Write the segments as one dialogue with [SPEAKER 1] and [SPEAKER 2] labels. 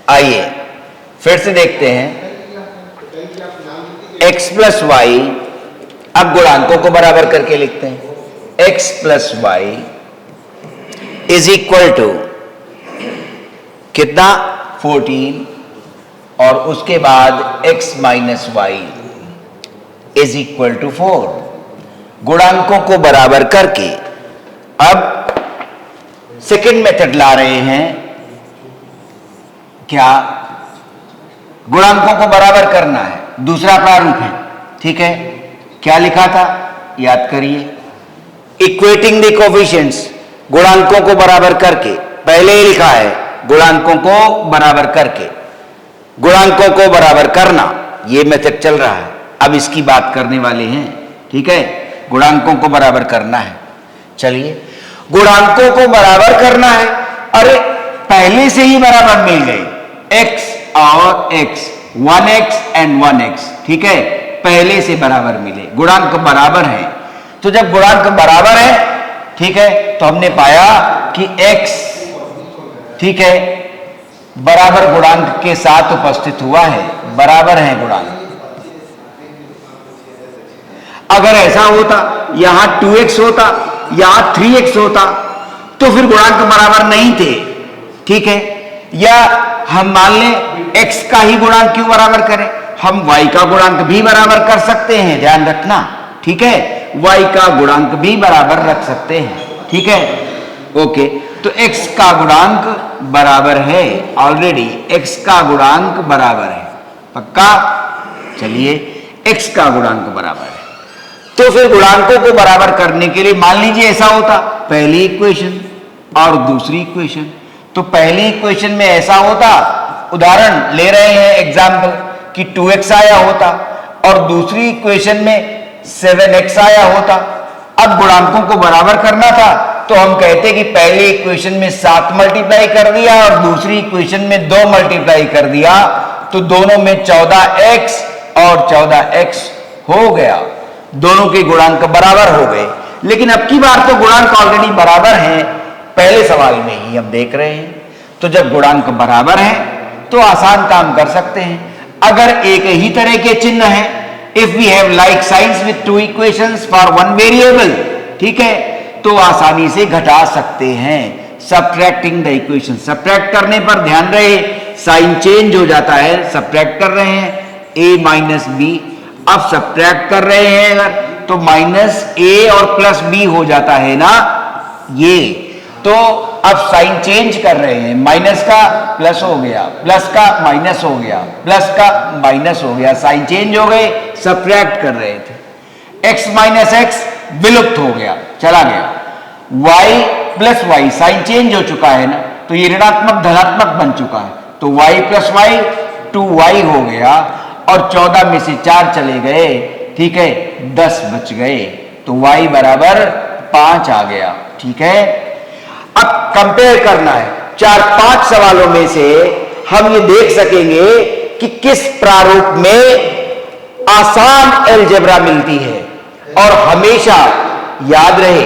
[SPEAKER 1] आइए फिर से देखते हैं। x प्लस वाई, अब गुणांकों को बराबर करके लिखते हैं। x plus y is equal to कितना 14 और उसके बाद x minus y is equal to 4। गुणांकों को बराबर करके अब सेकेंड मेथड ला रहे हैं। क्या गुणांकों को बराबर करना है, दूसरा प्रारूप है। ठीक है, क्या लिखा था याद करिए, इक्वेटिंग द कोफिशिएंट्स, गुणांकों को बराबर करके। पहले ही लिखा है गुणांकों को बराबर करके, गुणांकों को बराबर करना, यह मेथड चल रहा है। अब इसकी बात करने वाले हैं। ठीक है, गुणांकों को बराबर करना है। चलिए, गुणांकों को बराबर करना है। अरे पहले से ही बराबर मिल गए, x और x, 1x एंड 1x। ठीक है, पहले से बराबर मिले, गुणांक बराबर है। तो जब गुणांक बराबर है, ठीक है, तो हमने पाया कि x, ठीक है, बराबर गुणांक के साथ उपस्थित हुआ है, बराबर है गुणांक। अगर ऐसा होता, यहां 2x होता, यहां 3x होता, तो फिर गुणांक बराबर नहीं थे। ठीक है, या हम मान लें x का ही गुणांक क्यों बराबर करें, हम y का गुणांक भी बराबर कर सकते हैं, ध्यान रखना। ठीक है, y का गुणांक भी बराबर रख सकते हैं। ठीक है, ओके, तो x का गुणांक बराबर है, ऑलरेडी x का गुणांक बराबर है, पक्का। चलिए, x का गुणांक बराबर है, तो फिर गुणांकों को बराबर करने के लिए मान लीजिए ऐसा होता, पहली इक्वेशन और दूसरी इक्वेशन। तो पहली इक्वेशन में ऐसा होता, उदाहरण ले रहे हैं एग्जाम्पल, कि 2x आया होता और दूसरी इक्वेशन में 7x आया होता। अब गुणांकों को बराबर करना था, तो हम कहते कि पहली इक्वेशन में 7 मल्टीप्लाई कर दिया और दूसरी इक्वेशन में 2 मल्टीप्लाई कर दिया, तो दोनों में 14x और 14x हो गया, दोनों के गुणांक बराबर हो गए। लेकिन अब की बार तो गुणांक ऑलरेडी बराबर हैं, पहले सवाल में ही हम देख रहे हैं। तो जब गुणांक बराबर है तो आसान काम कर सकते हैं। अगर एक ही तरह के चिन्ह हैं, if we have like science with 2 equations for 1 variable, ठीक है, तो आसानी से घटा सकते हैं, सबट्रैक्टिंग द इक्वेशन। सबट्रैक्ट करने पर ध्यान रहे साइन चेंज हो जाता है। सबट्रैक्ट कर रहे हैं a माइनस b, अब सबट्रैक्ट कर रहे हैं अगर, तो माइनस a और प्लस b हो जाता है ना ये। तो अब साइन चेंज कर रहे हैं, माइनस का प्लस हो गया, प्लस का माइनस हो गया, प्लस का माइनस हो गया, साइन चेंज हो गए, सबट्रैक्ट कर रहे थे। x माइनस एक्स विलुप्त हो गया, चला गया। y plus y, sign change हो चुका है ना, तो ये ऋणात्मक धनात्मक बन चुका है, तो y प्लस वाई 2y हो गया और 14 में से 4 चले गए, ठीक है, 10 बच गए, तो y बराबर 5 आ गया। ठीक है, अब कंपेयर करना है 4-5 सवालों में से हम ये देख सकेंगे कि किस प्रारूप में आसान अलजेब्रा मिलती है, और हमेशा याद रहे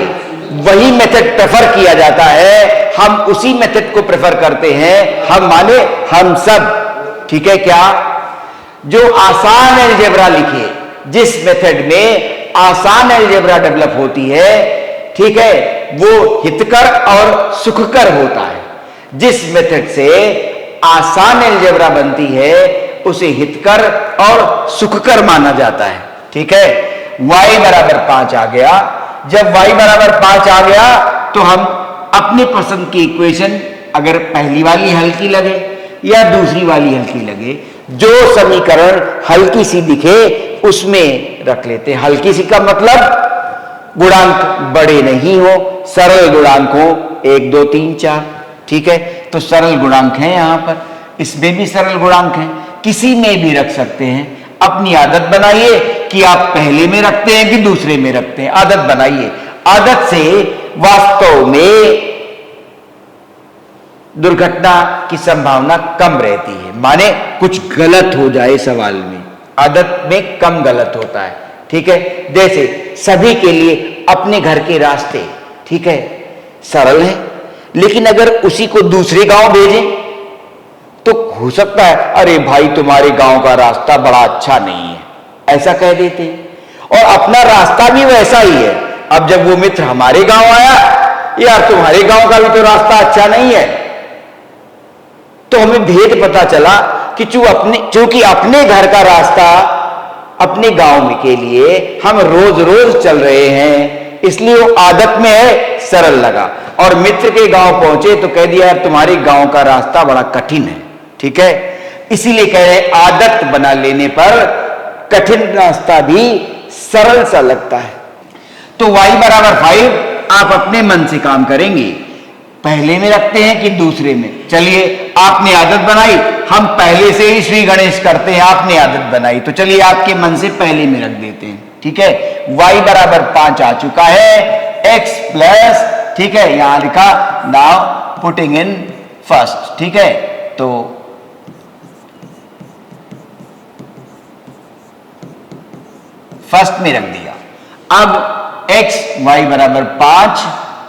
[SPEAKER 1] वही मेथड प्रेफर किया जाता है, हम उसी मेथड को प्रेफर करते हैं, हम माने हम सब। ठीक है, क्या जो आसान अलजेब्रा लिखे, जिस मेथड में आसान अलजेब्रा डेवलप होती है, ठीक है, वो हितकर और सुखकर होता है। जिस मेथड से आसान अलजेब्रा बनती है उसे हितकर और सुखकर माना जाता है। ठीक है, y बराबर 5 आ गया। जब y बराबर 5 आ गया तो हम अपनी पसंद की इक्वेशन, अगर पहली वाली हल्की लगे या दूसरी वाली हल्की लगे, जो समीकरण हल्की सी दिखे उसमें रख लेते हैं। हल्की सी का मतलब गुणांक बड़े नहीं हो, सरल गुणांक हो, 1 2 3 4। ठीक है, तो सरल गुणांक है, यहां पर इसमें भी सरल गुणांक है, किसी में भी रख सकते हैं। अपनी आदत बनाइए कि आप पहले में रखते हैं कि दूसरे में रखते हैं, आदत बनाइए। आदत से वास्तव में दुर्घटना की संभावना कम रहती है, माने कुछ गलत हो जाए सवाल में, आदत में कम गलत होता है। ठीक है, जैसे सभी के लिए अपने घर के रास्ते, ठीक है, सरल है, लेकिन अगर उसी को दूसरे गांव भेजें तो हो सकता है अरे भाई तुम्हारे गांव का रास्ता बड़ा अच्छा नहीं है, ऐसा कह देते हैं, और अपना रास्ता भी वैसा ही है। अब जब वो मित्र हमारे गांव आया, यार तुम्हारे गांव का भी तो रास्ता अच्छा नहीं है, तो हमें भेद पता चला कि चूंकि अपने घर का रास्ता अपने गांव में के लिए हम रोज रोज चल रहे हैं, इसलिए वो आदत में है, सरल लगा। और मित्र के गांव पहुंचे तो कह दिया यार तुम्हारे गांव का रास्ता बड़ा कठिन है, ठीक है, इसीलिए कह रहे आदत बना लेने पर कठिन रास्ता भी सरल सा लगता है। तो y बराबर 5 आप अपने मन से काम करेंगे, पहले में रखते हैं कि दूसरे में। चलिए आपने आदत बनाई, हम पहले से ही श्री गणेश करते हैं, आपने आदत बनाई तो चलिए आपके मन से पहले में रख देते हैं, ठीक है। y बराबर 5 आ चुका है, x प्लस, ठीक है, यहां लिखा नाउ पुटिंग इन फर्स्ट, ठीक है, तो फर्स्ट में रख दिया। अब x y बराबर 5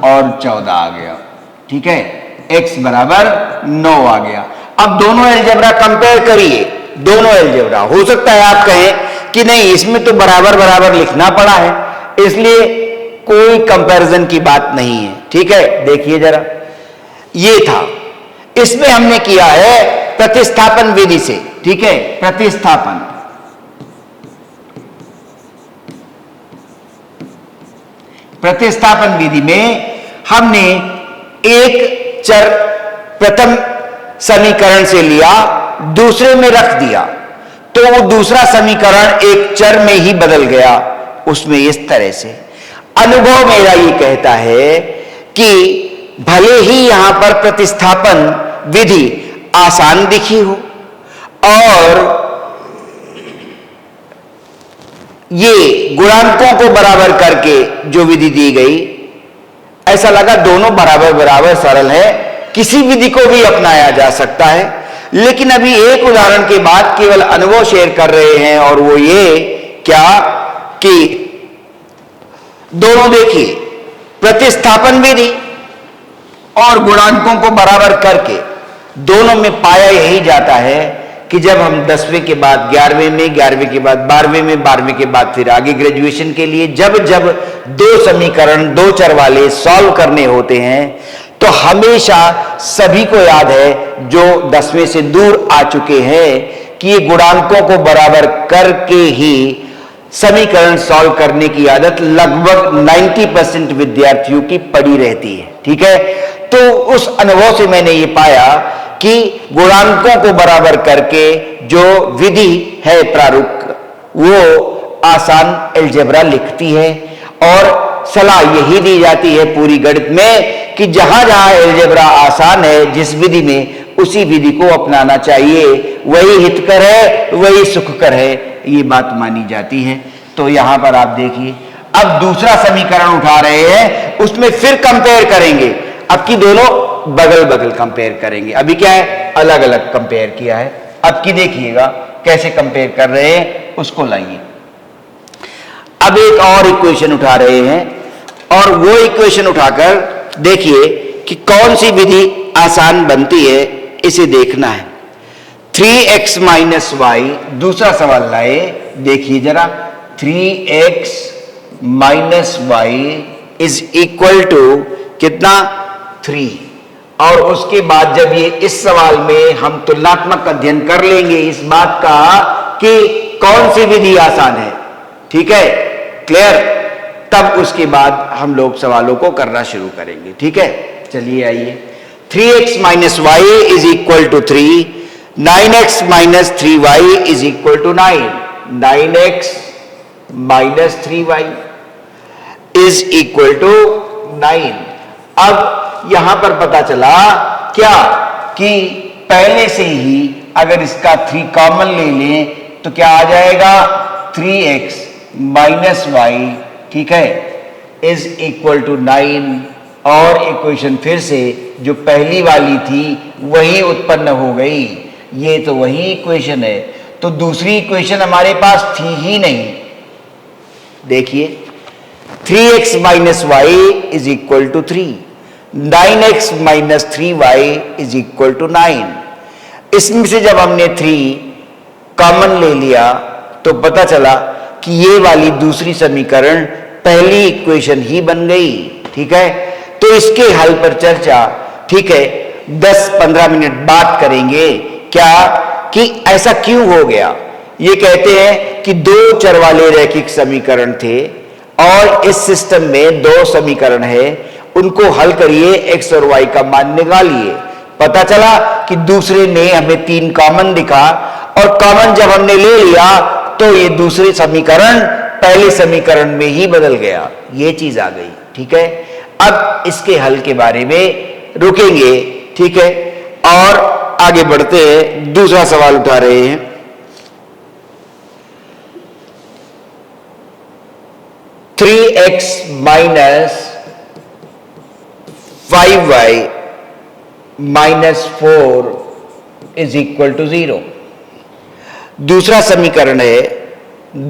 [SPEAKER 1] और 14 आ गया, ठीक है, x बराबर 9 आ गया। अब दोनों अलजेब्रा कंपेयर करिए, दोनों अलजेब्रा। हो सकता है आप कहें कि नहीं इसमें तो बराबर बराबर लिखना पड़ा है, इसलिए कोई कंपैरिजन की बात नहीं है, ठीक है। देखिए जरा, ये था, इसमें हमने किया है प्रतिस्थापन विधि से, ठीक है, प्रतिस्थापन विधि में हमने एक चर प्रथम समीकरण से लिया, दूसरे में रख दिया, तो वो दूसरा समीकरण एक चर में ही बदल गया, उसमें इस तरह से। अनुभव मेरा ये कहता है कि भले ही यहां पर प्रतिस्थापन विधि आसान दिखी हो और ये गुणांकों को बराबर करके जो विधि दी गई, ऐसा लगा दोनों बराबर बराबर सरल है, किसी विधि को भी अपनाया जा सकता है। लेकिन अभी एक उदाहरण के बाद केवल अनुभव शेयर कर रहे हैं, और वो ये क्या कि दोनों देखिए, प्रतिस्थापन विधि और गुणांकों को बराबर करके दोनों में पाया यही जाता है कि जब हम 10वीं के बाद 11वें में, 11वें के बाद 12वें में, 12वें के बाद फिर आगे ग्रेजुएशन के लिए जब जब दो समीकरण दो चर वाले सॉल्व करने होते हैं, तो हमेशा सभी को याद है जो 10वें से दूर आ चुके हैं कि ये गुणांकों को बराबर करके ही समीकरण सॉल्व करने की आदत लगभग 90% विद्यार्थियों की पड़ी रहती है, ठीक है। तो उस अनुभव से मैंने ये पाया कि गुणांकों को बराबर करके जो विधि है प्रारूप, वो आसान अलजेब्रा लिखती है, और सलाह यही दी जाती है पूरी गणित में कि जहां जहां अलजेब्रा आसान है जिस विधि में, उसी विधि को अपनाना चाहिए, वही हितकर है, वही सुखकर है, ये बात मानी जाती है। तो यहां पर आप देखिए, अब दूसरा समीकरण उठा रहे हैं, उसमें फिर कंपेयर करेंगे, अब की दोनों बगल बगल कंपेयर करेंगे। अभी क्या है, अलग अलग कंपेयर किया है, अब की देखिएगा कैसे कंपेयर कर रहे हैं, उसको लाइए। अब एक और इक्वेशन उठा रहे हैं, और वो इक्वेशन उठाकर देखिए कि कौन सी विधि आसान बनती है, इसे देखना है। 3x माइनस वाई, दूसरा सवाल लाए, देखिए जरा, 3x minus y is equal to कितना, 3। और उसके बाद जब ये इस सवाल में हम तुलनात्मक अध्ययन कर लेंगे इस बात का कि कौन सी विधि आसान है, ठीक है, क्लियर, तब उसके बाद हम लोग सवालों को करना शुरू करेंगे, ठीक है। चलिए आइए, 3x minus y is equal to 3, 9x minus 3y is equal to 9, 9x minus 3y is equal to 9। अब यहां पर पता चला क्या कि पहले से ही अगर इसका 3 कॉमन ले लें तो क्या आ जाएगा, 3x माइनस वाई, ठीक है, इज इक्वल टू 9। और इक्वेशन फिर से जो पहली वाली थी वही उत्पन्न हो गई, ये तो वही इक्वेशन है, तो दूसरी इक्वेशन हमारे पास थी ही नहीं। देखिए, 3x minus y is equal to 3, 9x minus 3y is equal to 9। इसमें से जब हमने 3 कॉमन ले लिया तो पता चला कि ये वाली दूसरी समीकरण पहली इक्वेशन ही बन गई। ठीक है, तो इसके हल पर चर्चा, ठीक है, 10-15 मिनट बात करेंगे। क्या कि ऐसा क्यों हो गया। ये कहते हैं कि 2 चर वाले रैखिक समीकरण थे और इस सिस्टम में 2 समीकरण है, उनको हल करिए, x और y का मान निकालिए। पता चला कि दूसरे में हमें 3 कॉमन दिखा और कॉमन जब हमने ले लिया तो ये दूसरे समीकरण पहले समीकरण में ही बदल गया। ये चीज आ गई। ठीक है, अब इसके हल के बारे में रुकेंगे। ठीक है, और आगे बढ़ते हैं, दूसरा सवाल उठा रहे हैं। Three x minus 5y minus 4 is equal to 0। दूसरा समीकरण है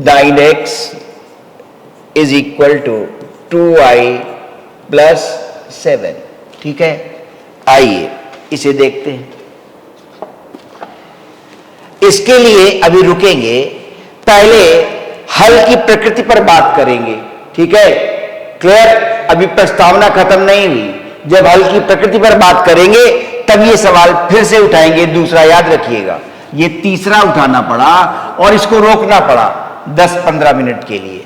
[SPEAKER 1] 9x is equal to 2y plus 7। ठीक है, आइए इसे देखते हैं। इसके लिए अभी रुकेंगे, पहले हल की प्रकृति पर बात करेंगे। ठीक है, क्लियर, अभी प्रस्तावना खत्म नहीं हुई। जब हल की प्रकृति पर बात करेंगे तब ये सवाल फिर से उठाएंगे। दूसरा याद रखिएगा, ये तीसरा उठाना पड़ा और इसको रोकना पड़ा 10-15 मिनट के लिए।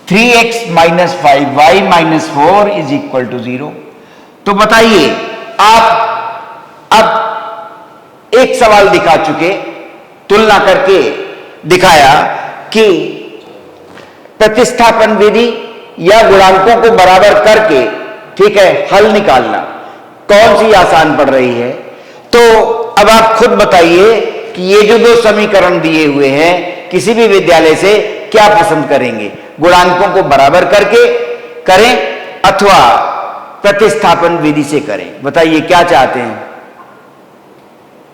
[SPEAKER 1] 3x minus 5y minus 4 is equal to 0। तो बताइए आप, अब एक सवाल दिखा चुके, तुलना करके दिखाया कि प्रतिस्थापन विधि या गुणांकों को बराबर करके, ठीक है, हल निकालना कौन सी आसान पड़ रही है। तो अब आप खुद बताइए कि ये जो 2 समीकरण दिए हुए हैं, किसी भी विद्यालय से क्या पसंद करेंगे, गुणांकों को बराबर करके करें अथवा प्रतिस्थापन विधि से करें। बताइए क्या चाहते हैं,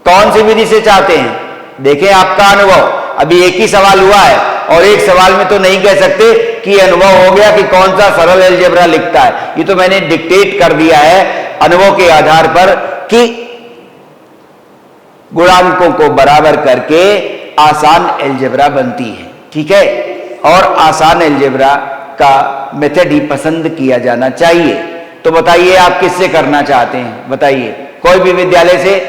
[SPEAKER 1] कौन सी विधि से चाहते हैं। देखें आपका अनुभव, अभी एक ही सवाल हुआ है और एक सवाल में तो नहीं कह सकते कि अनुभव हो गया कि कौन सा सरल अलजेब्रा लिखता है। ये तो मैंने डिक्टेट कर दिया है अनुभव के आधार पर कि गुणांकों को बराबर करके आसान अलजेब्रा बनती है। ठीक है, और आसान अलजेब्रा का मेथड ही पसंद किया जाना चाहिए। तो बताइए आप किससे करना चाहते हैं, बताइए, कोई भी विद्यालय से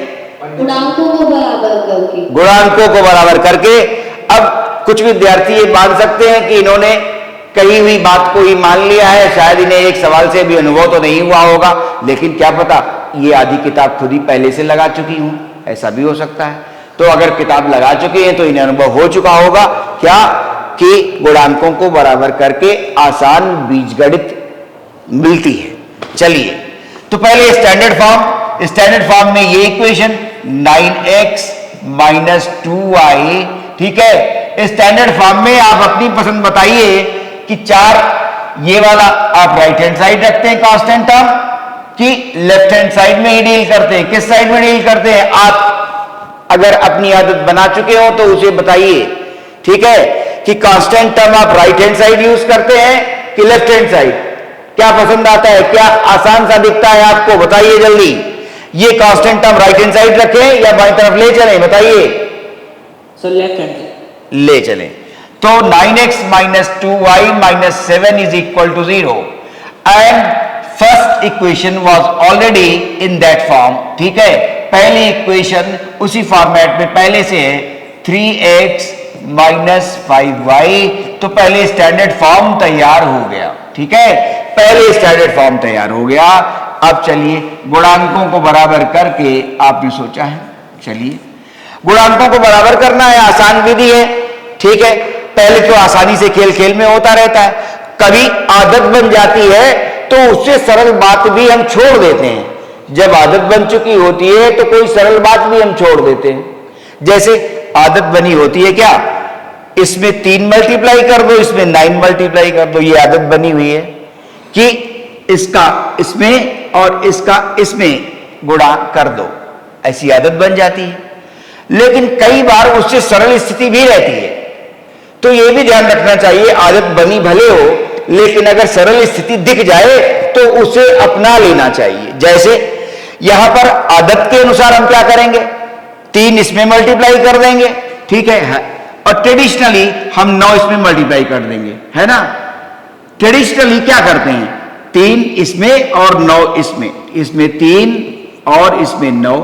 [SPEAKER 2] गुणांकों को बराबर करके।
[SPEAKER 1] गुणांकों को बराबर करके। अब कुछ विद्यार्थी ये मान सकते हैं कि इन्होंने कही हुई बात को ही मान लिया है, शायद इन्हें एक सवाल से भी अनुभव तो नहीं हुआ होगा, लेकिन क्या पता ये आधी किताब खुद ही पहले से लगा चुकी हूं, ऐसा भी हो सकता है। तो अगर किताब लगा चुके हैं तो इन्हें अनुभव हो चुका होगा क्या कि गुणांकों को बराबर करके आसान बीजगणित मिलती है। चलिए, तो पहले स्टैंडर्ड फॉर्म में ये इक्वेशन 9x माइनस 2y, ठीक है, स्टैंडर्ड फॉर्म में आप अपनी पसंद बताइए कि 4, ये वाला आप राइट हैंड साइड रखते हैं कांस्टेंट टर्म कि लेफ्ट हैंड साइड में ही डील करते हैं। किस साइड में डील करते हैं, आप अगर अपनी आदत बना चुके हो तो उसे बताइए। ठीक है, कि कांस्टेंट टर्म आप राइट हैंड साइड यूज करते हैं कि लेफ्ट हैंड साइड, क्या पसंद आता है, क्या आसान सा दिखता है आपको, बताइए जल्दी। ये constant term right hand side रखें या बाईं तरफ ले चलें, बताइए।
[SPEAKER 2] सर लेफ्ट हैंड
[SPEAKER 1] ले चलें। तो 9x minus 2y minus 7 is equal to 0 and first equation was already in that form. ठीक है, पहली इक्वेशन उसी फॉर्मेट में पहले से है 3x माइनस 5y। तो पहले स्टैंडर्ड फॉर्म तैयार हो गया। ठीक है, पहले स्टैंडर्ड फॉर्म तैयार हो गया। अब चलिए गुणांकों को बराबर करके आपने सोचा है, चलिए गुणांकों को बराबर करना है, आसान विधि है। ठीक है, पहले तो आसानी से खेल खेल में होता रहता है, कभी आदत बन जाती है तो उससे सरल बात भी हम छोड़ देते हैं। जब आदत बन चुकी होती है तो कोई सरल बात भी हम छोड़ देते हैं। जैसे आदत बनी होती है क्या, इसमें 3 मल्टीप्लाई कर दो, इसमें 9 मल्टीप्लाई कर दो, ये आदत बनी हुई है कि इसका इसमें और इसका इसमें गुणा कर दो, ऐसी आदत बन जाती है। लेकिन कई बार उससे सरल स्थिति भी रहती है, तो यह भी ध्यान रखना चाहिए, आदत बनी भले हो लेकिन अगर सरल स्थिति दिख जाए तो उसे अपना लेना चाहिए। जैसे यहां पर आदत के अनुसार हम क्या करेंगे, 3 इसमें मल्टीप्लाई कर देंगे, ठीक है, और ट्रेडिशनली हम 9 इसमें मल्टीप्लाई कर देंगे, है ना। ट्रेडिशनली क्या करते हैं, 3 इसमें और 9 इसमें, इसमें 3 और इसमें 9।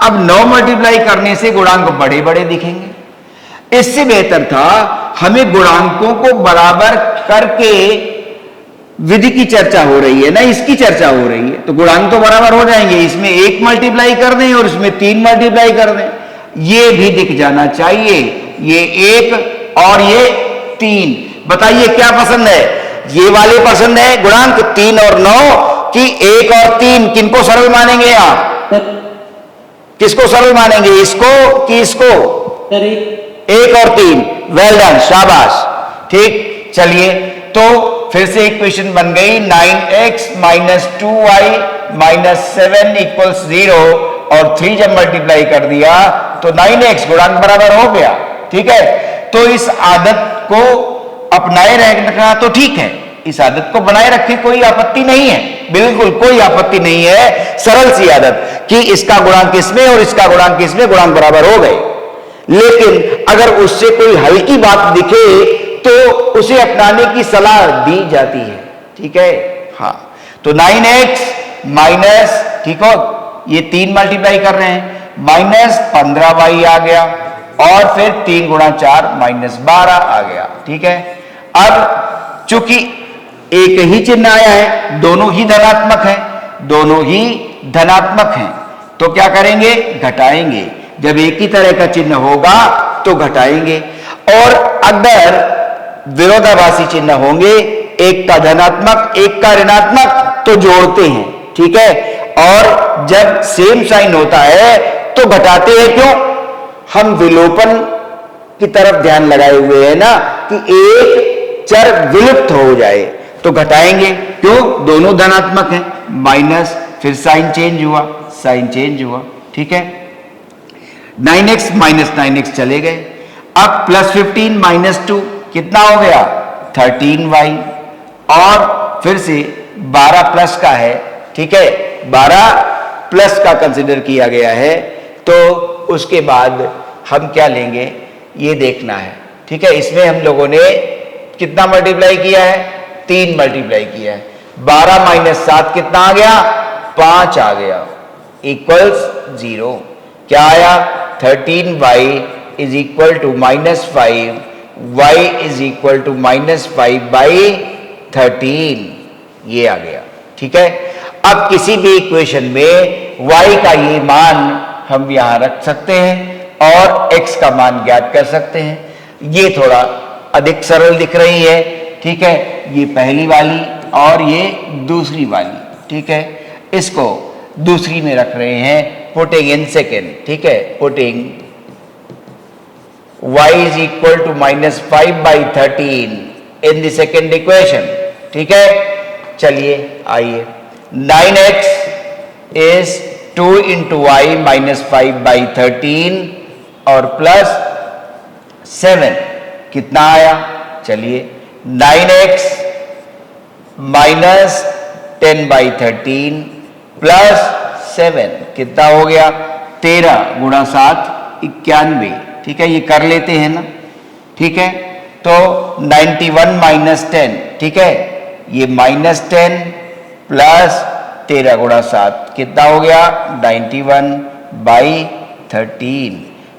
[SPEAKER 1] अब 9 मल्टीप्लाई करने से गुणांक बड़े बड़े दिखेंगे। इससे बेहतर था हमें गुणांकों को बराबर करके, विधि की चर्चा हो रही है ना, इसकी चर्चा हो रही है, तो गुणांक तो बराबर हो जाएंगे। इसमें 1 मल्टीप्लाई कर दें और इसमें 3 मल्टीप्लाई कर दें, ये भी दिख जाना चाहिए। ये 1 और ये 3, बताइए क्या पसंद है, ये वाले पसंद है गुणांक 3 और 9 कि 1 और 3? किनको सरल मानेंगे आप, किसको सरल मानेंगे, इसको कि इसको? 1 और 3, वेल डन, शाबाश, ठीक। चलिए तो फिर से इक्वेशन बन गई 9x minus 2y minus 7 equals 0, और 3 जब मल्टीप्लाई कर दिया तो 9x गुणांक बराबर हो गया, ठीक है। तो इस आदत को अपनाए रखना तो ठीक है, इस आदत को बनाए रखें, कोई आपत्ति नहीं है, बिल्कुल कोई आपत्ति नहीं है। सरल सी आदत कि इसका गुणांक इसमें और इसका गुणांक इसमें, गुणांक बराबर हो गए। लेकिन अगर उससे कोई हल्की बात दिखे तो उसे अपनाने की सलाह दी जाती है, ठीक है। हाँ, तो 9x माइनस, ठीक हो, ये 3 मल्टीप्लाई कर रहे हैं, माइनस 15y आ गया, और फिर 3 गुणा 4 माइनस 12 आ गया, ठीक है। अब चूंकि एक ही चिन्ह आया है, दोनों ही धनात्मक हैं, दोनों ही धनात्मक हैं, तो क्या करेंगे, घटाएंगे। जब एक ही तरह का चिन्ह होगा तो घटाएंगे, और अगर विरोधाभासी चिन्ह होंगे, एक का धनात्मक एक का ऋणात्मक, तो जोड़ते हैं, ठीक है। और जब सेम साइन होता है तो घटाते हैं, क्यों, हम विलोपन की तरफ ध्यान लगाए हुए हैं ना, कि एक चर विलुप्त हो जाए, तो घटाएंगे, क्यों, दोनों धनात्मक हैं, माइनस, फिर साइन चेंज हुआ, साइन चेंज हुआ, ठीक है। 9x माइनस 9x चले गए। अब प्लस 15 माइनस 2 कितना हो गया, 13y, और फिर से 12 प्लस का है, ठीक है, 12 प्लस का कंसिडर किया गया है, तो उसके बाद हम क्या लेंगे ये देखना है, ठीक है। इसमें हम लोगों ने कितना मल्टीप्लाई किया है, 3 मल्टीप्लाई किया है। 12 माइनस 7 कितना आ गया, 5 आ गया, इक्वल्स 0। क्या आया, 13y is equal to minus 5, y is equal to minus 5 by 13, ये आ गया, ठीक है। अब किसी भी इक्वेशन में y का ये मान हम यहां रख सकते हैं और x का मान ज्ञात कर सकते हैं। ये थोड़ा अधिक सरल दिख रही है, ठीक है, ये पहली वाली और ये दूसरी वाली, ठीक है। इसको दूसरी में रख रहे हैं, पुटिंग इन सेकेंड, ठीक है, putting y is equal to minus 5 by 13 in the second equation, ठीक है। चलिए आइए, 9x is 2 into y minus 5 by 13 और प्लस 7 कितना आया, चलिए 9x माइनस 10 by 13 प्लस 7 कितना हो गया, 13 गुणा 7 91, ठीक है, ये कर लेते हैं ना, ठीक है। तो 91 माइनस 10, ठीक है, ये माइनस 10 प्लस 13 गुणा 7 कितना हो गया, 91 बाई 13,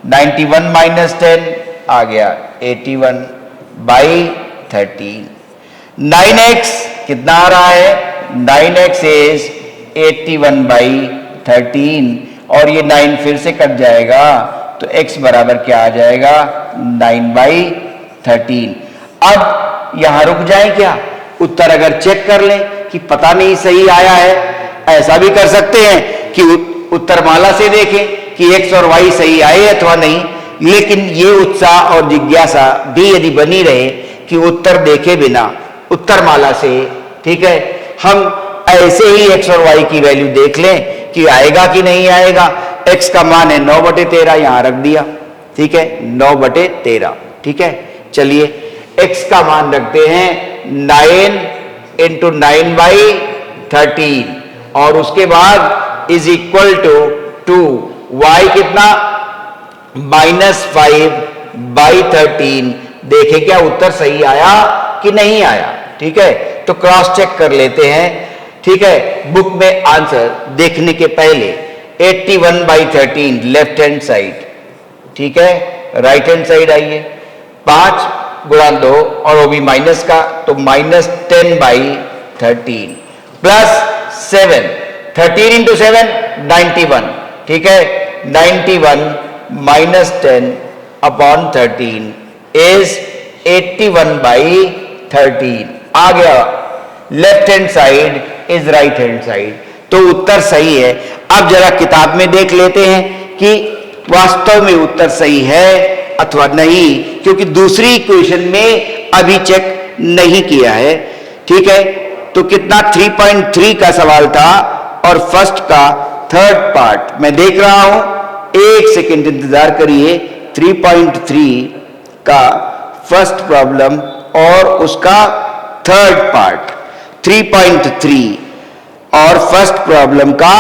[SPEAKER 1] 91 माइनस 10 आ गया 81 बाई 13। 9x कितना आ रहा है, 9x इज 81 बाई 13, और ये 9 फिर से कट जाएगा, तो x बराबर क्या आ जाएगा, 9 बाई 13। अब यहां रुक जाए क्या, उत्तर अगर चेक कर लें कि पता नहीं सही आया है, ऐसा भी कर सकते हैं कि उत्तरमाला से देखें कि x और y सही आए अथवा नहीं। लेकिन ये उत्साह और जिज्ञासा भी यदि बनी रहे कि उत्तर देखे बिना उत्तरमाला से, ठीक है, हम ऐसे ही x और y की वैल्यू देख लें कि आएगा कि नहीं आएगा। x का मान है 9/13, यहां रख दिया, ठीक है, 9/13, ठीक है। चलिए x का मान रखते हैं 9 इंटू 9 बाई 13, और उसके बाद इज इक्वल टू 2, y कितना -5/13, देखें क्या उत्तर सही आया कि नहीं आया। ठीक है, तो क्रॉस चेक कर लेते हैं। ठीक है, बुक में आंसर देखने के पहले 81/13 लेफ्ट हैंड साइड, ठीक है, राइट हैंड साइड आइए, 5 गुणा 2 और वो भी माइनस का, तो -10/13 प्लस 7, 13 into 7 91, ठीक है, 91 minus 10/13 is 81/13 आ गया। Left hand side is right hand side, तो उत्तर सही है। अब जरा किताब में देख लेते हैं कि वास्तव में उत्तर सही है अथवा नहीं, क्योंकि दूसरी इक्वेशन में अभी चेक नहीं किया है। ठीक है, तो कितना 3.3 का सवाल था और फर्स्ट का थर्ड पार्ट मैं देख रहा हूं, एक सेकंड इंतजार करिए। 3.3 का फर्स्ट प्रॉब्लम और उसका थर्ड पार्ट, 3.3 और फर्स्ट प्रॉब्लम का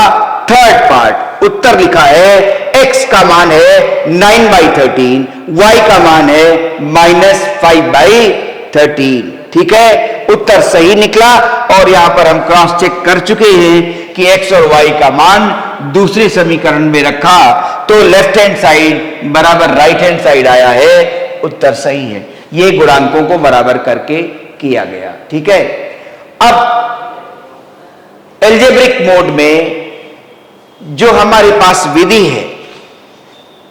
[SPEAKER 1] थर्ड पार्ट। उत्तर लिखा है x का मान है 9/13, y का मान है -5/13। ठीक है, उत्तर सही निकला और यहां पर हम क्रॉस चेक कर चुके हैं कि x और y का मान दूसरे समीकरण में रखा तो लेफ्ट हैंड साइड बराबर राइट हैंड साइड आया है, उत्तर सही है। ये गुणांकों को बराबर करके किया गया। ठीक है, अब एल्जेब्रिक मोड में जो हमारे पास विधि है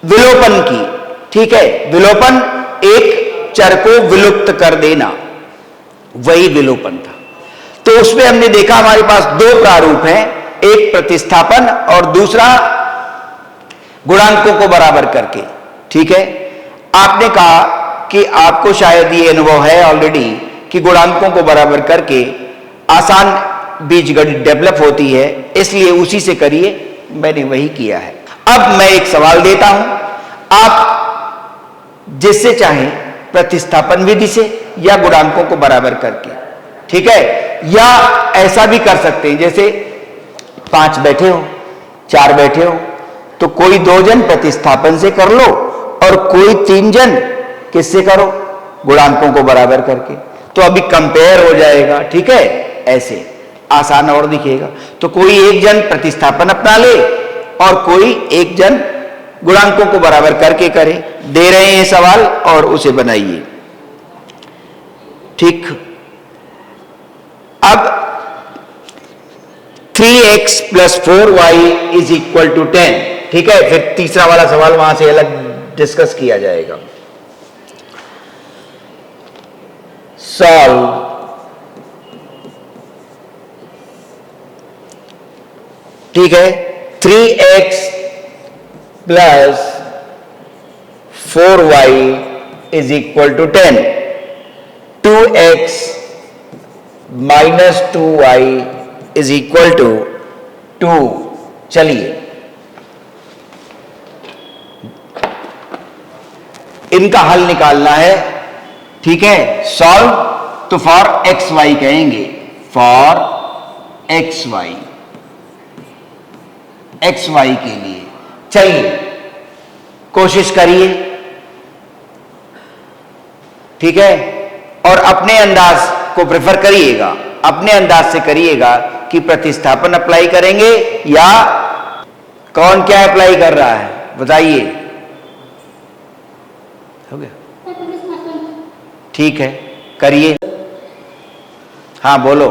[SPEAKER 1] विलोपन की, ठीक है, विलोपन एक चर को विलुप्त कर देना, वही विलोपन था। तो उसमें हमने देखा हमारे पास दो प्रारूप हैं, एक प्रतिस्थापन और दूसरा गुणांकों को बराबर करके। ठीक है, आपने कहा कि आपको शायद ये अनुभव है ऑलरेडी कि गुणांकों को बराबर करके आसान बीजगणित डेवलप होती है, इसलिए उसी से करिए, मैंने वही किया है। अब मैं एक सवाल देता हूं, आप जिससे चाहें प्रतिस्थापन विधि से या गुणांकों को बराबर करके, ठीक है, या ऐसा भी कर सकते हैं जैसे 5 बैठे हो, 4 बैठे हो, तो कोई 2 जन प्रतिस्थापन से कर लो और कोई 3 जन किससे करो, गुणांकों को बराबर करके, तो अभी कंपेयर हो जाएगा। ठीक है, ऐसे आसान और दिखेगा। तो कोई एक जन प्रतिस्थापन अपना ले और कोई एक जन गुणांकों को बराबर करके करे। दे रहे हैं सवाल और उसे बनाइए। ठीक, अब 3x + 4y = 10, ठीक है, फिर तीसरा वाला सवाल वहां से अलग डिस्कस किया जाएगा। सॉल्व ठीक है, 3x + 4y = 10, 2x - 2y = 2। चलिए इनका हल निकालना है। ठीक है, सॉल्व तो फॉर एक्स वाई कहेंगे, फॉर एक्स वाई के लिए। चलिए कोशिश करिए। ठीक है, और अपने अंदाज को प्रेफर करिएगा, अपने अंदाज से करिएगा कि प्रतिस्थापन अप्लाई करेंगे या कौन क्या अप्लाई कर रहा है, बताइए। हो गया, ठीक है, करिए। हाँ बोलो।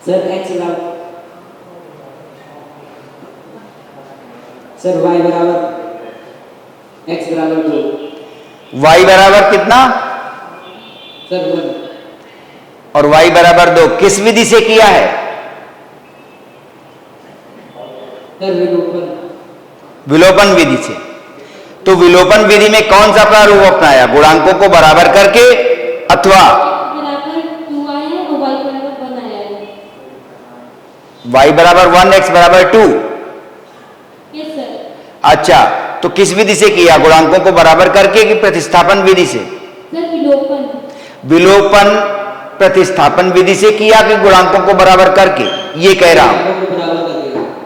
[SPEAKER 2] सर x बराबर, सर y बराबर, x बराबर 2,
[SPEAKER 1] y बराबर कितना,
[SPEAKER 2] सर 1,
[SPEAKER 1] और y बराबर 2 किस विधि से किया है,
[SPEAKER 2] सर
[SPEAKER 1] विलोपन विधि से। तो विलोपन विधि में कौन सा प्रारूप अपनाया, गुणांकों को बराबर करके अथवा y बराबर 1, x बराबर 2।
[SPEAKER 2] Yes sir.
[SPEAKER 1] अच्छा, तो किस विधि से किया, गुणांकों को बराबर करके कि प्रतिस्थापन विधि से?
[SPEAKER 2] सर विलोपन।
[SPEAKER 1] विलोपन प्रतिस्थापन विधि से किया कि गुणांकों को बराबर करके, ये कह रहा हूं।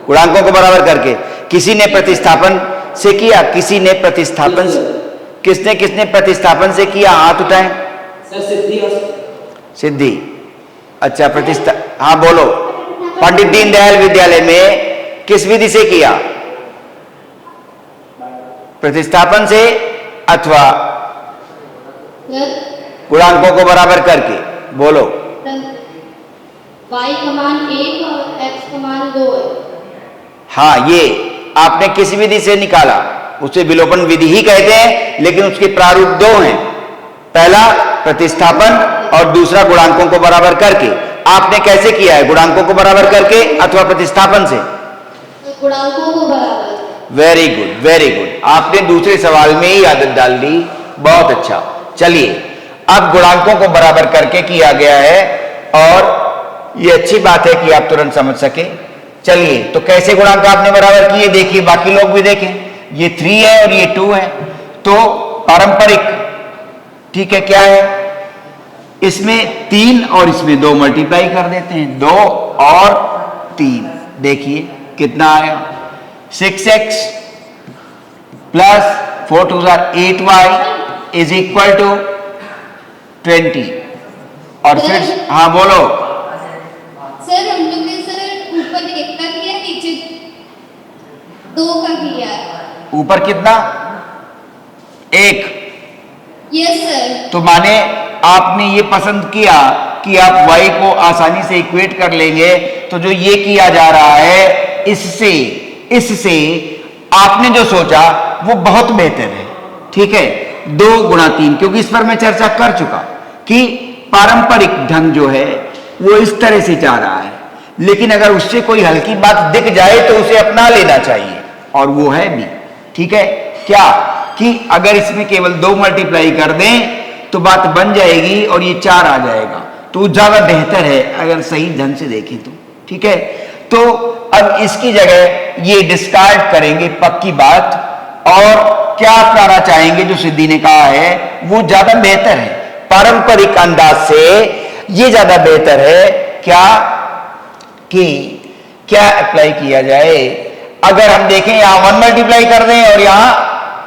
[SPEAKER 1] गुणांकों को बराबर करके। किसी ने प्रतिस्थापन से किया, किसी ने प्रतिस्थापन किसने किसने प्रतिस्थापन से किया, हाथ उठाएं।
[SPEAKER 2] सर सिद्धि और
[SPEAKER 1] सिद्धि, अच्छा हाँ बोलो। पंडित दीनदयाल विद्यालय में किस विधि से किया, प्रतिस्थापन से अथवा गुणांकों को बराबर करके, बोलो।
[SPEAKER 3] y का मान 1 और x का मान 2 है।
[SPEAKER 1] हाँ, ये आपने किस विधि से निकाला, उसे विलोपन विधि ही कहते हैं, लेकिन उसके प्रारूप दो हैं। पहला प्रतिस्थापन और दूसरा गुणांकों को बराबर करके। आपने कैसे किया है, गुणांकों को बराबर करके अथवा प्रतिस्थापन से?
[SPEAKER 3] गुणांकों को बराबर।
[SPEAKER 1] Very good, very good. आपने दूसरे सवाल में ही आदत डाल दी, बहुत अच्छा। चलिए, अब गुणांकों को बराबर करके किया गया है और ये अच्छी बात है कि आप तुरंत समझ सके। चलिए, तो कैसे गुणांक आपने बराबर किए, देखिए, बाकी लोग भी देखें। ये 3 है और ये 2 है, तो पारंपरिक, ठीक है, क्या है, इसमें 3 और इसमें 2 मल्टीप्लाई कर देते हैं, 2 और 3, देखिए कितना आया, 6x plus 4 2 8y is equal to 20। और फिर हाँ बोलो।
[SPEAKER 3] सर हम लोग ने सर ऊपर 1 का किया, नीचे 2 का किया है।
[SPEAKER 1] ऊपर कितना, 1।
[SPEAKER 3] Yes sir.
[SPEAKER 1] तो माने आपने ये पसंद किया कि आप y को आसानी से इक्वेट कर लेंगे, तो जो ये किया जा रहा है इससे आपने जो सोचा वो बहुत बेहतर है, ठीक है। 2 गुणा 3, क्योंकि इस पर मैं चर्चा कर चुका कि पारंपरिक ढंग जो है वो इस तरह से जा रहा है, लेकिन अगर उससे कोई हल्की बात दिख जाए तो उसे अपना लेना चाहिए, और वो है भी, ठीक है। क्या कि अगर इसमें केवल 2 मल्टीप्लाई कर दें तो बात बन जाएगी और ये 4 आ जाएगा, तो ज्यादा बेहतर है अगर सही ढंग से देखें तो, ठीक है। तो अब इसकी जगह ये डिस्कार्ड करेंगे, पक्की बात, और क्या अपनाना चाहेंगे, जो सिद्धि ने कहा है वो ज्यादा बेहतर है। पारंपरिक अंदाज से ये ज्यादा बेहतर है क्या कि क्या अप्लाई किया जाए। अगर हम देखें यहां 1 मल्टीप्लाई कर दें और यहां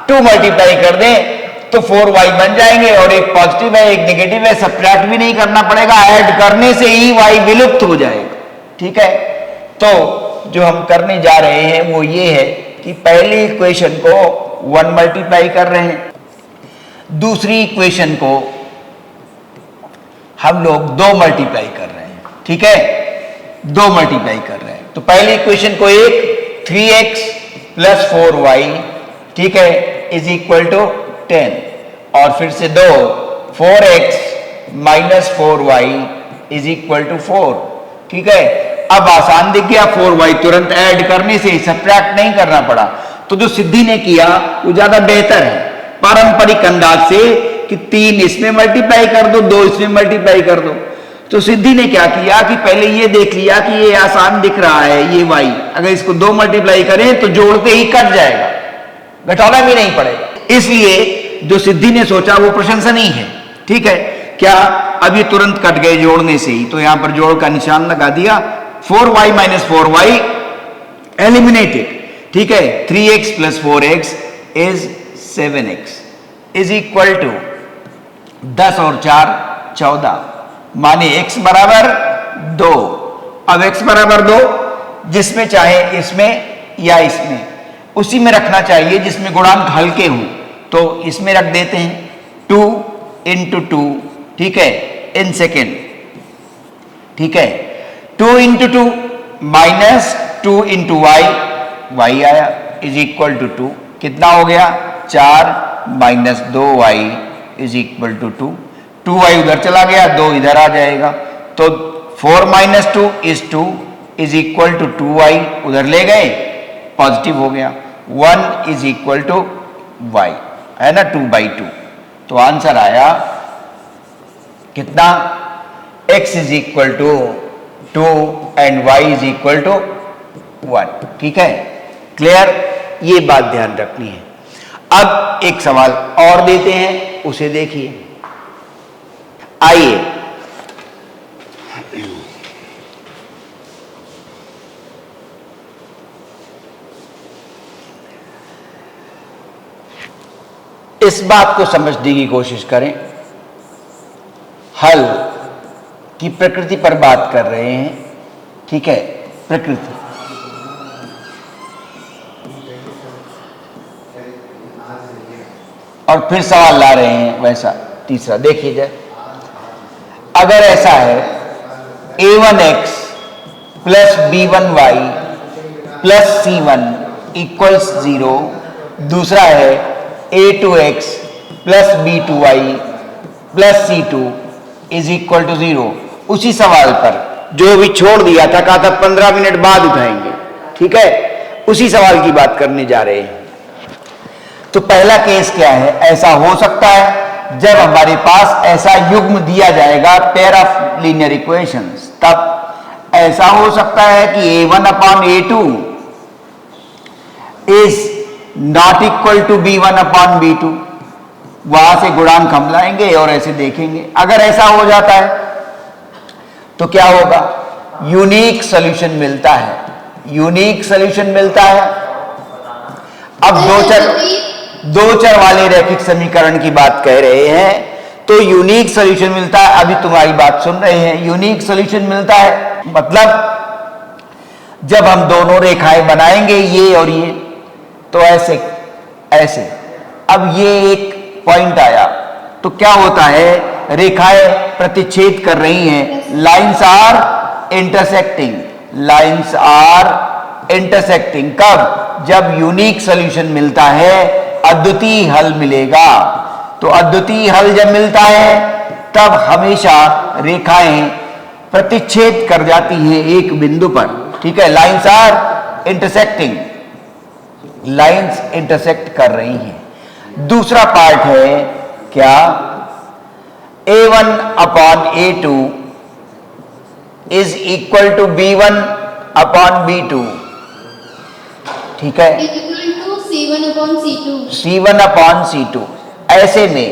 [SPEAKER 1] 2 मल्टीप्लाई कर दें तो 4y बन जाएंगे, और एक पॉजिटिव है एक नेगेटिव है, सब्ट्रैक्ट भी नहीं करना पड़ेगा, ऐड करने से ही y विलुप्त हो जाएगा, ठीक है। तो जो हम करने जा रहे हैं वो ये है कि पहली इक्वेशन को 1 मल्टीप्लाई कर रहे हैं, दूसरी इक्वेशन को हम लोग 2 मल्टीप्लाई कर रहे हैं, ठीक है, 2 मल्टीप्लाई कर रहे हैं। तो पहली इक्वेशन को 3x प्लस 4y, ठीक है, इज इक्वल टू 10, और फिर से 2 4x minus 4y is equal to 4, ठीक है। अब आसान दिख गया, 4y तुरंत ऐड करने से, सब्ट्रैक्ट नहीं करना पड़ा। तो जो सिद्धि ने किया वो ज्यादा बेहतर है पारंपरिक अंदाज से कि 3 इसमें मल्टीप्लाई कर दो, 2 इसमें मल्टीप्लाई कर दो। तो सिद्धि ने क्या किया कि पहले ये देख लिया कि ये आसान दिख रहा है, ये y, अगर इसको 2 मल्टीप्लाई करें तो जोड़ते ही कट जाएगा, घटाना भी नहीं पड़ेगा। इसलिए जो सिद्धि ने सोचा वो प्रशंसनीय है, ठीक है। क्या, अब ये तुरंत कट गए जोड़ने से ही, तो यहां पर जोड़ का निशान लगा दिया, 4y माइनस 4y एलिमिनेटेड, ठीक है। 3x plus 4x is 7x is equal to 10 और 4 14, माने x बराबर 2। अब x बराबर 2 जिसमें चाहे इसमें या इसमें, उसी में रखना चाहिए जिसमें गुणांक हल्के हों, तो इसमें रख देते हैं 2 इंटू 2, ठीक है, इन सेकेंड, ठीक है। 2 into 2 minus 2 into y, y आया इज इक्वल टू 2, कितना हो गया, 4 minus 2y is equal to 2, 2y उधर चला गया, 2 इधर आ जाएगा, तो 4 minus 2 is 2 is equal to 2y, उधर ले गए, पॉजिटिव हो गया, 1 इज इक्वल टू y, है ना, 2/2। तो आंसर आया कितना, x is equal to 2 and y is equal to 1, ठीक है, क्लियर। ये बात ध्यान रखनी है। अब एक सवाल और देते हैं, उसे देखिए, आइए। इस बात को समझने की कोशिश करें, हल की प्रकृति पर बात कर रहे हैं, ठीक है, प्रकृति। और फिर सवाल ला रहे हैं वैसा तीसरा, देखिए जरा, अगर ऐसा है a1x plus b1y plus c1 equals 0, दूसरा है a2x plus b2y plus c2 is equal to 0, उसी सवाल पर जो भी छोड़ दिया था, कहा था 15 मिनट बाद उठाएंगे, ठीक है, उसी सवाल की बात करने जा रहे हैं। तो पहला केस क्या है, ऐसा हो सकता है जब हमारे पास ऐसा युग्म दिया जाएगा पेयर ऑफ लीनियर इक्वेशंस, तब ऐसा हो सकता है कि a1 upon a2 is not equal to b1 upon b2, वहां से गुणांक हम लाएंगे और ऐसे देखेंगे। अगर ऐसा हो जाता है तो क्या होगा, यूनिक सॉल्यूशन मिलता है, यूनिक सॉल्यूशन मिलता है। अब दो चर वाले रैखिक समीकरण की बात कह रहे हैं, तो यूनिक सॉल्यूशन मिलता है, अभी तुम्हारी बात सुन रहे हैं, यूनिक सॉल्यूशन मिलता है मतलब जब हम दोनों रेखाएं बनाएंगे ये और ये, तो ऐसे ऐसे, अब ये एक पॉइंट आया तो क्या होता है, रेखाएं प्रतिच्छेद कर रही हैं, lines are intersecting, lines are intersecting. कब, जब यूनिक सॉल्यूशन मिलता है, अद्वितीय हल मिलेगा। तो अद्वितीय हल जब मिलता है तब हमेशा रेखाएं प्रतिच्छेद कर जाती हैं एक बिंदु पर, ठीक है, lines are intersecting, lines intersect कर रही हैं। दूसरा पार्ट है क्या, a1 upon a2 is equal to b1 upon b2, ठीक है,
[SPEAKER 3] c1 upon c2,
[SPEAKER 1] c1 upon c2। ऐसे में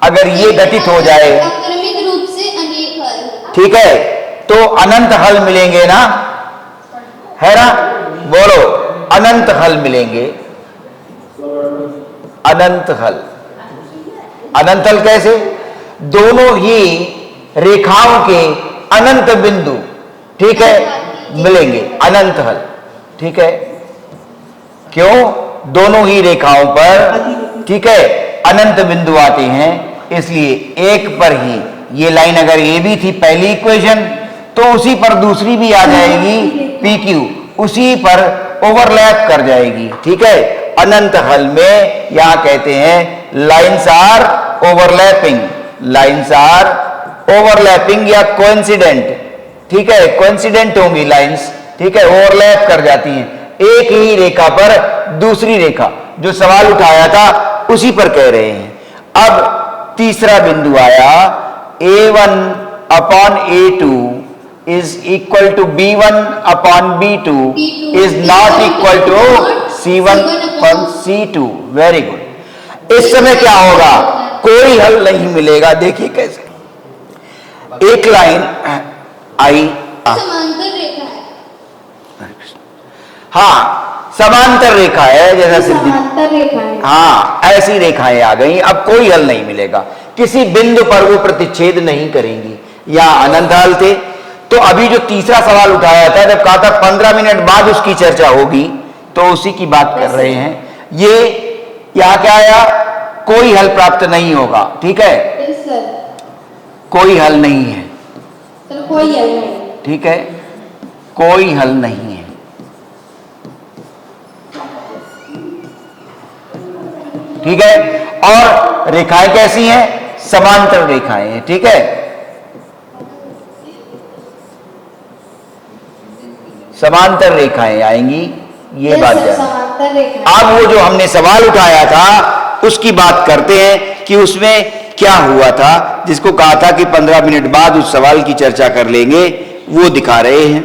[SPEAKER 1] अगर ये घटित हो जाए,
[SPEAKER 3] अक्रमिक रूप से अनेक हल,
[SPEAKER 1] ठीक है, तो अनंत हल मिलेंगे ना, है ना, बोलो, अनंत हल मिलेंगे, अनंत हल। अनंत हल कैसे, दोनों ही रेखाओं के अनंत बिंदु, ठीक है, मिलेंगे, अनंत हल, ठीक है, क्यों, दोनों ही रेखाओं पर, ठीक है, अनंत बिंदु आते हैं, इसलिए एक पर ही, ये लाइन अगर ये भी थी पहली इक्वेशन, तो उसी पर दूसरी भी आ जाएगी PQ, उसी पर ओवरलैप कर जाएगी, ठीक है। अनंत हल में यहां कहते हैं lines are overlapping, lines are overlapping या कोइंसिडेंट, ठीक है, कोइंसिडेंट होंगी लाइंस, ठीक है, ओवरलैप कर जाती हैं एक ही रेखा पर दूसरी रेखा, जो सवाल उठाया था उसी पर कह रहे हैं। अब तीसरा बिंदु आया, a1 upon a2 is equal to b1 upon b2 is not equal to c1 upon c2। Very good. इस समय क्या होगा, कोई हल नहीं मिलेगा। देखिए कैसे, एक लाइन आई,
[SPEAKER 3] समांतर रेखा है,
[SPEAKER 1] हाँ समांतर रेखा है, जैसा सिद्धि,
[SPEAKER 3] समांतर रेखा है,
[SPEAKER 1] हाँ ऐसी रेखाएं आ गई, अब कोई हल नहीं मिलेगा, किसी बिंदु पर वो प्रतिच्छेद नहीं करेंगी, या अनंत हल थे। तो अभी जो तीसरा सवाल उठाया था, जब कहा था 15 मिनट बाद उसकी चर्चा होगी, तो उसी की बात कर रहे हैं। ये यहां क्या आया, कोई हल प्राप्त नहीं होगा, ठीक है, कोई हल नहीं है,
[SPEAKER 3] तो कोई हल नहीं,
[SPEAKER 1] ठीक है, कोई हल नहीं है, ठीक है। और रेखाएं कैसी हैं, समांतर रेखाएं हैं, ठीक है, समांतर रेखाएं आएंगी, ये बात जान।
[SPEAKER 3] समांतर रेखा।
[SPEAKER 1] अब वो जो हमने सवाल उठाया था उसकी बात करते हैं कि उसमें क्या हुआ था, जिसको कहा था कि 15 मिनट बाद उस सवाल की चर्चा कर लेंगे, वो दिखा रहे हैं।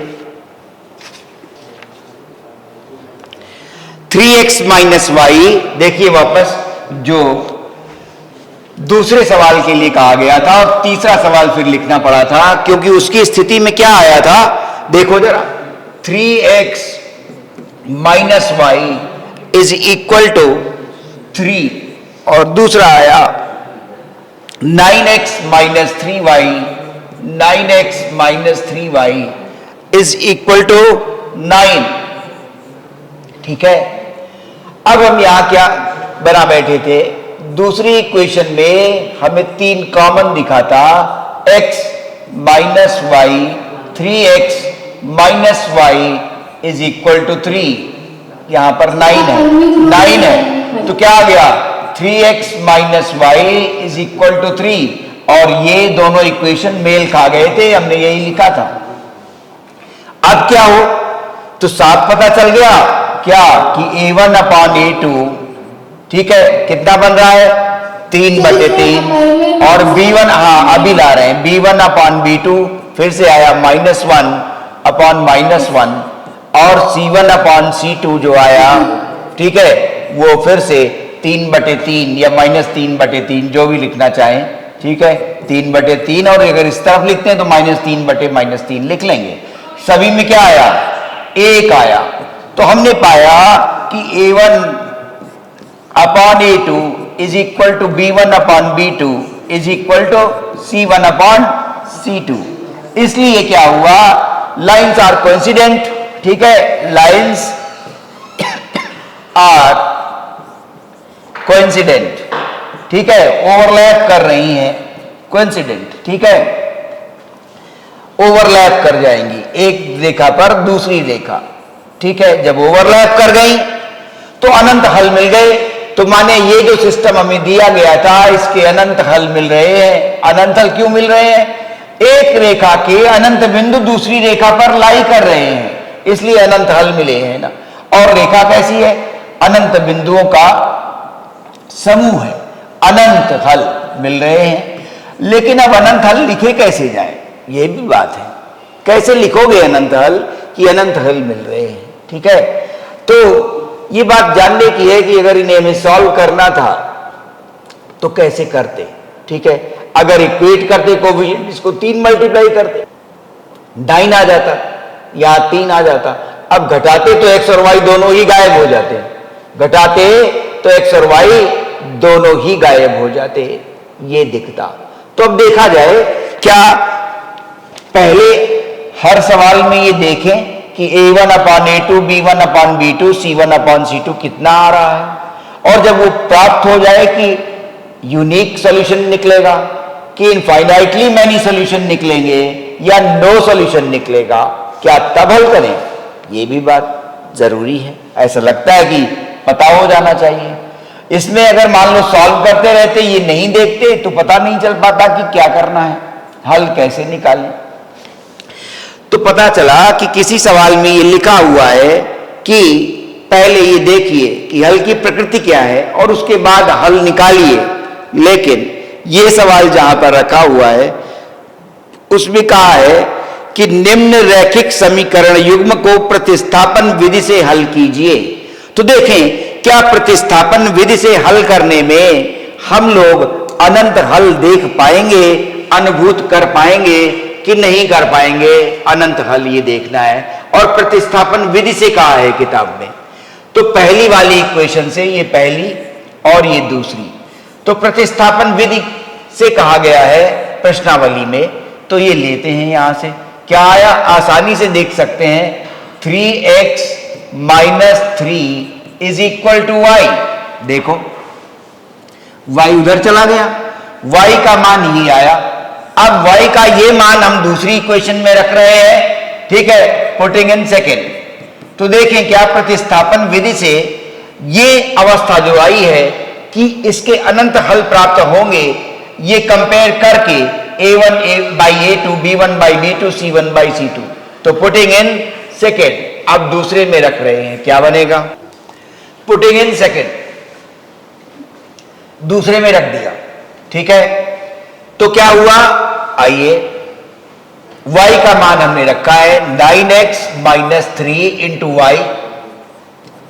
[SPEAKER 1] 3x माइनस वाई, देखिए वापस जो दूसरे सवाल के लिए कहा गया था और तीसरा सवाल फिर लिखना पड़ा था, क्योंकि उसकी स्थिति में क्या आया था, देखो जरा, 3x minus y is equal to 3, और दूसरा आया 9x minus 3y, 9x minus 3y is equal to 9। ठीक है, अब हम यहां क्या बना बैठे थे, दूसरी इक्वेशन में हमें 3 कॉमन दिखा था, x minus y, 3x minus y is equal to 3। यहां पर 9 है तो क्या आ गया, 3x minus y is equal to 3, और ये दोनों इक्वेशन मेल खा गए थे, हमने यही लिखा था। अब क्या हो, तो साफ पता चल गया क्या कि a1 अपॉन a2, ठीक है, कितना बन रहा है 3/3, और b1, हाँ अभी ला रहे हैं, b1 अपॉन b2 फिर से आया -1 अपॉन -1, और c1 अपॉन c2 जो आया, ठीक है, वो फिर से 3/3 या -3/3 जो भी लिखना चाहें, ठीक है, 3/3, और अगर इस तरफ लिखते हैं तो -3/-3 लिख लेंगे। सभी में क्या आया, 1 आया। तो हमने पाया कि a1 upon a2 is equal to b1 upon b2 is equal to c1 upon c2। इसलिए क्या हुआ, लाइंस आर कोइंसिडेंट, ठीक है, लाइंस आर कोइंसिडेंट, ठीक है, ओवरलैप कर रही हैं, कोइंसिडेंट, ठीक है, ओवरलैप कर जाएंगी एक रेखा पर दूसरी रेखा, ठीक है। जब ओवरलैप कर गई तो अनंत हल मिल गए। तो माने ये जो सिस्टम हमें दिया गया था इसके अनंत हल मिल रहे हैं। अनंत हल क्यों मिल रहे हैं, एक रेखा के अनंत बिंदु दूसरी रेखा पर लाई कर रहे हैं, इसलिए अनंत हल मिले हैं ना। और रेखा कैसी है, अनंत बिंदुओं का समूह है, अनंत हल मिल रहे हैं। लेकिन अब अनंत हल लिखे कैसे जाए, ये भी बात है, कैसे लिखोगे अनंत हल कि अनंत हल मिल रहे हैं, ठीक है। तो ये बात जानने की है कि अगर इन्हें हमें सॉल्व करना था तो कैसे करते, ठीक है। अगर इक्वेट करते कोएफिशिएंट, इसको 3 मल्टीप्लाई करते, 9 आ जाता, या 3 आ जाता। अब घटाते तो x और y दोनों ही गायब हो जाते, घटाते तो x और y दोनों ही गायब हो जाते, ये दिखता। तो अब देखा जाए, क्या पहले हर सवाल में ये देखें कि a1 upon a2, b1 upon b2, c1 upon c2 कितना आ रहा है, और जब वो प्राप्त हो जाए कि यूनिक सॉल्यूशन निकलेगा कि इनफाइनाइटली मैनी सॉल्यूशन निकलेंगे या नो सॉल्यूशन निकलेगा, क्या तब हल करें, ये भी बात जरूरी है। ऐसा लगता है कि पता हो जाना चाहिए। इसमें अगर मान लो सॉल्व करते रहते, ये नहीं देखते, तो पता नहीं चल पाता कि क्या करना है, हल कैसे निकालें। तो पता चला कि किसी सवाल में ये लिखा हुआ है कि पहले ये देखिए कि हल की प्रकृति क्या है और उसके बाद हल निकालिए। लेकिन ये सवाल जहां पर रखा हुआ है उसमें कहा है कि निम्न रैखिक समीकरण युग्म को प्रतिस्थापन विधि से हल कीजिए। तो देखें, क्या प्रतिस्थापन विधि से हल करने में हम लोग अनंत हल देख पाएंगे, अनुभूत कर पाएंगे कि नहीं कर पाएंगे, अनंत हल ये देखना है। और प्रतिस्थापन विधि से कहा है किताब में, तो पहली वाली इक्वेशन से ये पहली और ये दूसरी, तो प्रतिस्थापन विधि से कहा गया है प्रश्नावली में। तो ये लेते हैं यहां से, क्या आया, आसानी से देख सकते हैं, 3x minus 3 is equal to y। देखो y उधर चला गया, y का मान ये आया। अब y का ये मान हम दूसरी इक्वेशन में रख रहे हैं, ठीक है, पुटिंग इन सेकेंड। तो देखें क्या प्रतिस्थापन विधि से ये अवस्था जो आई है कि इसके अनंत हल प्राप्त होंगे, ये कंपेयर करके a1 by a2, b1 by b2, c1 by c2। तो पुटिंग इन सेकेंड अब दूसरे में रख रहे हैं, क्या बनेगा, पुटिंग इन सेकेंड दूसरे में रख दिया, ठीक है। तो क्या हुआ, आइए, y का मान हमने रखा है 9x minus 3 into y,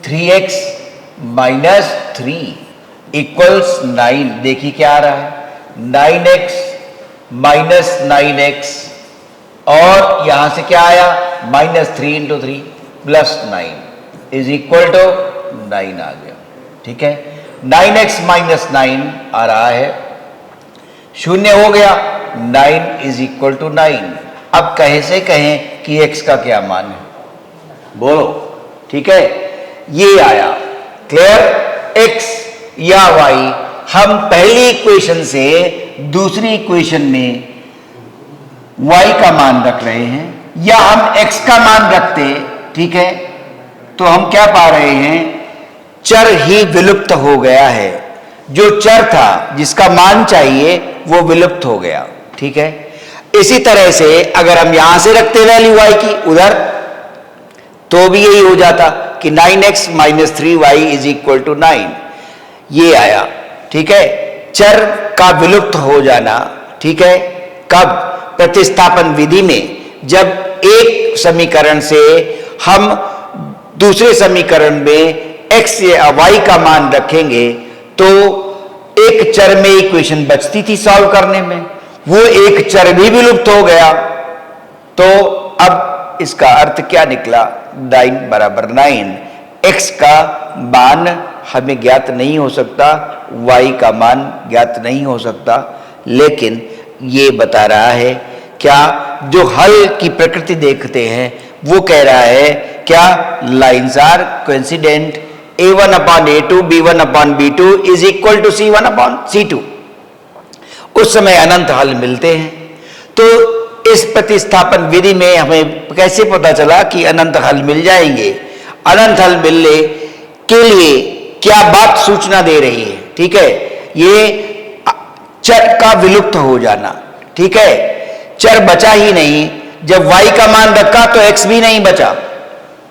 [SPEAKER 1] 3x minus 3 equals 9। देखिए क्या आ रहा है, 9x माइनस 9x, और यहां से क्या आया, -3 into 3 plus 9 is equal to 9 आ गया, ठीक है। 9x माइनस 9 आ रहा है, शून्य हो गया, 9 इज इक्वल टू 9। अब कहे से कहें कि x का क्या मान है, बोलो, ठीक है, ये आया। क्लियर? x या y हम पहली इक्वेशन से दूसरी इक्वेशन में y का मान रख रहे हैं, या हम x का मान रखते, ठीक है, तो हम क्या पा रहे हैं, चर ही विलुप्त हो गया है। जो चर था जिसका मान चाहिए वो विलुप्त हो गया, ठीक है। इसी तरह से अगर हम यहां से रखते वैल्यू y की उधर, तो भी यही हो जाता कि 9x minus 3y is equal to 9, ये आया, ठीक है। चर का विलुप्त हो जाना, ठीक है, कब? प्रतिस्थापन विधि में, जब एक समीकरण से हम दूसरे समीकरण में x या y का मान रखेंगे तो एक चर में इक्वेशन बचती थी सॉल्व करने में, वो एक चर भी विलुप्त हो गया। तो अब इसका अर्थ क्या निकला, 9 बराबर 9। x का मान हमें ज्ञात नहीं हो सकता, y का मान ज्ञात नहीं हो सकता, लेकिन ये बता रहा है क्या, जो हल की प्रकृति देखते हैं वो कह रहा है क्या, lines are coincident, a1 upon a2 b1 upon b2 is equal to c1 upon c2। उस समय अनंत हल मिलते हैं। तो इस प्रतिस्थापन विधि में हमें कैसे पता चला कि अनंत हल मिल जाएंगे? अनंत हल मिलने के लिए क्या बात सूचना दे रही है, ठीक है, ये चर का विलुप्त हो जाना, ठीक है, चर बचा ही नहीं। जब y का मान रखा तो x भी नहीं बचा,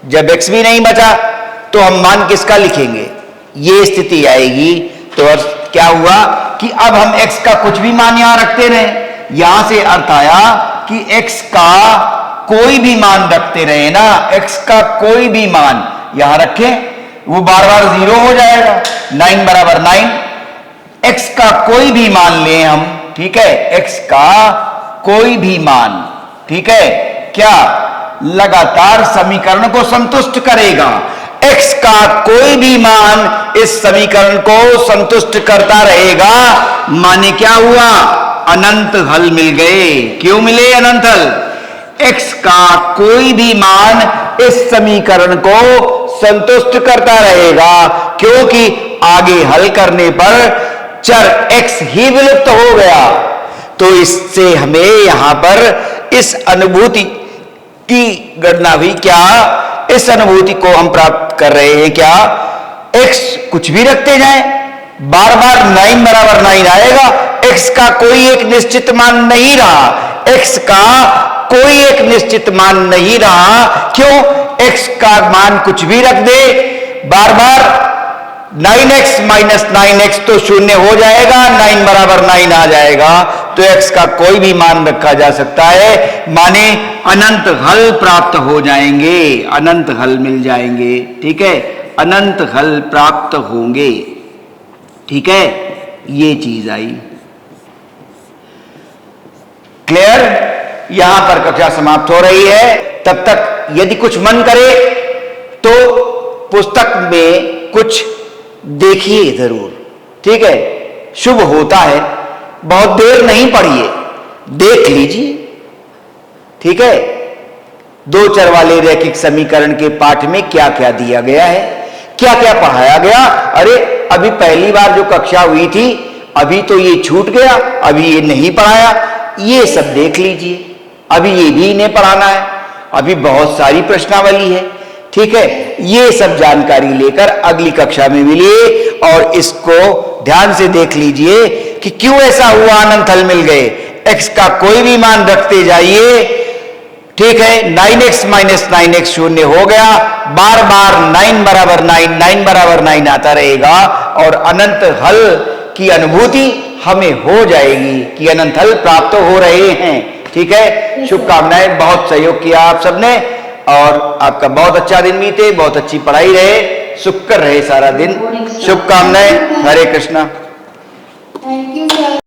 [SPEAKER 1] जब x भी नहीं बचा तो हम मान किसका लिखेंगे, ये स्थिति आएगी। तो क्या हुआ कि अब हम x का कुछ भी मान यहां रखते रहे, यहां से अर्थ आया कि x का कोई भी मान रखते रहे ना, x का कोई भी मान यहां रखें, वो बार बार 0 हो जाएगा। 9 बराबर 9, x का कोई भी मान लें हम, ठीक है, x का कोई भी मान, ठीक है, क्या लगातार समीकरण को संतुष्ट करेगा। x का कोई भी मान इस समीकरण को संतुष्ट करता रहेगा, माने क्या हुआ, अनंत हल मिल गए। क्यों मिले अनंत हल? x का कोई भी मान इस समीकरण को संतुष्ट करता रहेगा, क्योंकि आगे हल करने पर चर x ही विलुप्त हो गया। तो इससे हमें यहां पर इस अनुभूति की गणना हुई, क्या इस अनुभूति को हम प्राप्त कर रहे हैं, क्या x कुछ भी रखते जाएं बार बार 9 बराबर 9 आएगा। x का कोई एक निश्चित मान नहीं रहा, x का कोई एक निश्चित मान नहीं रहा। क्यों? x का मान कुछ भी रख दे बार बार 9x माइनस 9x तो शून्य हो जाएगा, 9 बराबर 9 आ जाएगा, तो x का कोई भी मान रखा जा सकता है, माने अनंत हल प्राप्त हो जाएंगे, अनंत हल मिल जाएंगे, ठीक है, अनंत हल प्राप्त होंगे, ठीक है, ये चीज आई। क्लियर? यहां पर कक्षा समाप्त हो रही है। तब तक यदि कुछ मन करे तो पुस्तक में कुछ देखिए जरूर, ठीक है, शुभ होता है, बहुत देर नहीं पढ़िए, देख लीजिए, ठीक है। दो चर वाले रैखिक समीकरण के पाठ में क्या क्या दिया गया है, क्या क्या पढ़ाया गया। अरे अभी पहली बार जो कक्षा हुई थी अभी तो ये छूट गया, अभी ये नहीं पढ़ाया, ये सब देख लीजिए, अभी ये भी इन्हें पढ़ाना है, अभी बहुत सारी प्रश्नावली है, ठीक है। ये सब जानकारी लेकर अगली कक्षा में मिलिए और इसको ध्यान से देख लीजिए कि क्यों ऐसा हुआ, अनंत हल मिल गए। x का कोई भी मान रखते जाइए, ठीक है, 9x माइनस 9x शून्य हो गया, बार बार 9 बराबर 9 9 बराबर 9 आता रहेगा और अनंत हल की अनुभूति हमें हो जाएगी कि अनंत हल प्राप्त हो रहे हैं, ठीक है। शुभकामनाएं, बहुत सहयोग किया आप सबने और आपका बहुत अच्छा दिन बीते, बहुत अच्छी पढ़ाई रहे, सुखकर रहे सारा दिन। शुभकामनाएं, Hare Krishna.
[SPEAKER 3] Thank you sir.